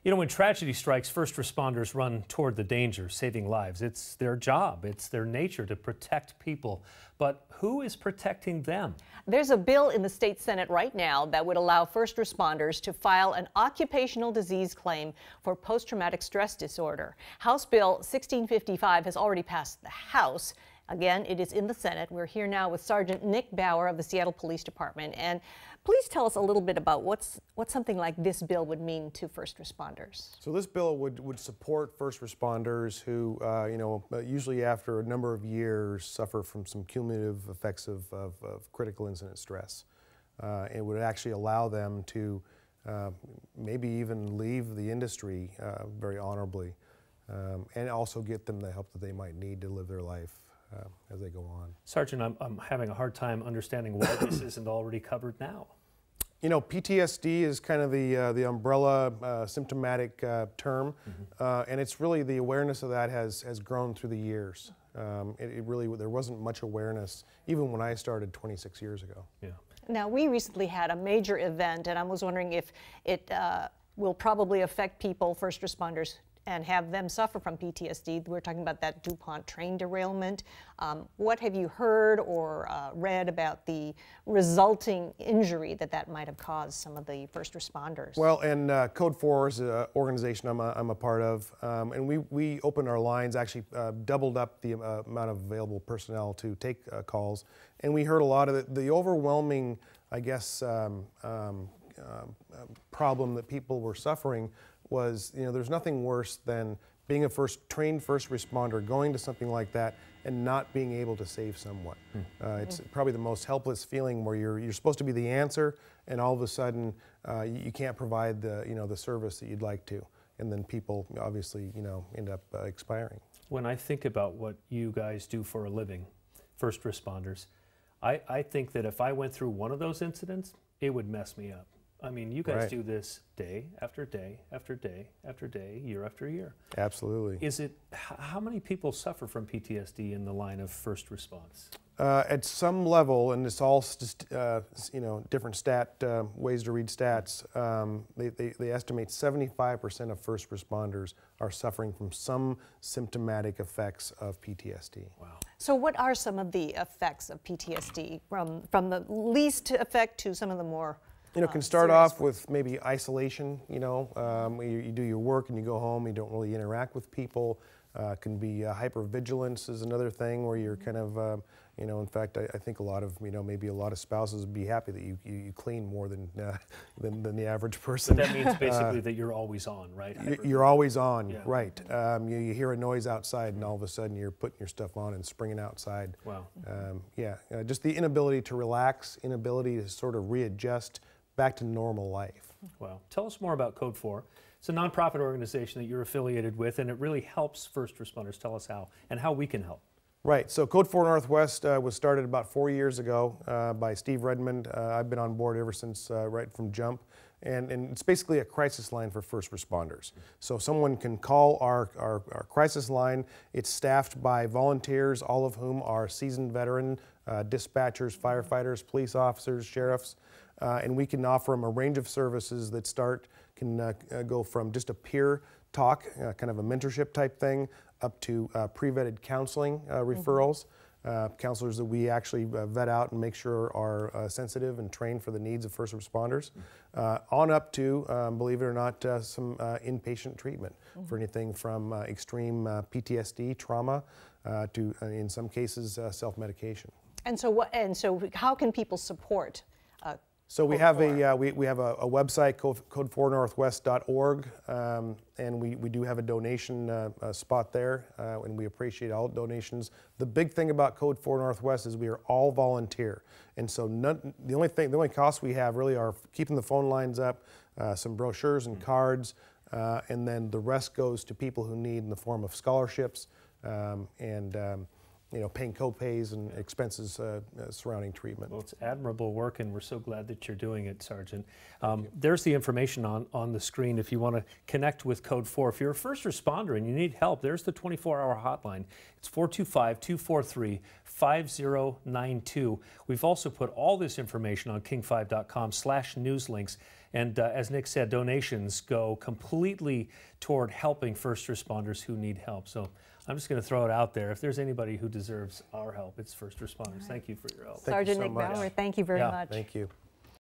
You know, when tragedy strikes, first responders run toward the danger, saving lives. It's their job, it's their nature to protect people. But who is protecting them? There's a bill in the state Senate right now that would allow first responders to file an occupational disease claim for post-traumatic stress disorder. House Bill 1655 has already passed the House. Again, it is in the Senate. We're here now with Sergeant Nick Bauer of the Seattle Police Department. And please tell us a little bit about what something like this bill would mean to first responders. So this bill would support first responders who, usually after a number of years suffer from some cumulative effects of critical incident stress. It would actually allow them to maybe even leave the industry very honorably, and also get them the help that they might need to live their life as they go on. Sergeant, I'm having a hard time understanding why this isn't already covered now. You know, PTSD is kind of the umbrella symptomatic term, and it's really the awareness of that has grown through the years. There wasn't much awareness even when I started 26 years ago. Yeah. Now, we recently had a major event, and I was wondering if it will probably affect people, first responders, and have them suffer from PTSD. We're talking about that DuPont train derailment. What have you heard or read about the resulting injury that might have caused some of the first responders? Well, and Code 4 is an organization I'm a part of, and we opened our lines, actually doubled up the amount of available personnel to take calls, and we heard a lot of the overwhelming, I guess, problem that people were suffering was, there's nothing worse than being a trained first responder, going to something like that and not being able to save someone. It's probably the most helpless feeling where you're supposed to be the answer, and all of a sudden you can't provide the service that you'd like to, and then people obviously end up expiring. When I think about what you guys do for a living, first responders, I think that if I went through one of those incidents, it would mess me up. I mean, you guys do this day after day after day after day, year after year. Absolutely. How many people suffer from PTSD in the line of first response? At some level, and it's all just, different ways to read stats, they estimate 75% of first responders are suffering from some symptomatic effects of PTSD. Wow. So what are some of the effects of PTSD, from the least effect to some of the more it can start off with maybe isolation, you do your work and you go home, you don't really interact with people. Can be hypervigilance is another thing where you're kind of, in fact, I think a lot of, maybe a lot of spouses would be happy that you clean more than the average person. But that means basically that you're always on, right? You're always on, yeah. Right. You hear a noise outside and all of a sudden you're putting your stuff on and springing outside. Wow. Just the inability to relax, inability to sort of readjust back to normal life. Wow. Tell us more about Code 4. It's a nonprofit organization that you're affiliated with, and it really helps first responders. Tell us how and how we can help. Right. So Code 4 Northwest was started about 4 years ago by Steve Redmond. I've been on board ever since, right from jump. And it's basically a crisis line for first responders. So someone can call our crisis line. It's staffed by volunteers, all of whom are seasoned veteran dispatchers, firefighters, police officers, sheriffs. And we can offer them a range of services that can go from just a peer talk, kind of a mentorship type thing, up to pre-vetted counseling referrals, counselors that we actually vet out and make sure are sensitive and trained for the needs of first responders, on up to, believe it or not, some inpatient treatment for anything from extreme PTSD, trauma, to, in some cases, self-medication. And so how can people support So we have a website, code4northwest.org, and we do have a donation spot there, and we appreciate all donations. The big thing about Code 4 Northwest is we are all volunteer, and so the only costs we have really are keeping the phone lines up, some brochures and cards, and then the rest goes to people who need in the form of scholarships and paying co-pays and expenses surrounding treatment. Well, it's admirable work, and we're so glad that you're doing it, Sergeant. There's the information on the screen if you want to connect with Code 4. If you're a first responder and you need help, there's the 24-hour hotline. It's 425-243-5092. We've also put all this information on king5.com/newslinks. And as Nick said, donations go completely toward helping first responders who need help. So I'm just going to throw it out there. If there's anybody who deserves our help, it's first responders. Thank you for your help. Sergeant so Nick much. Bauer, thank you very much. Thank you.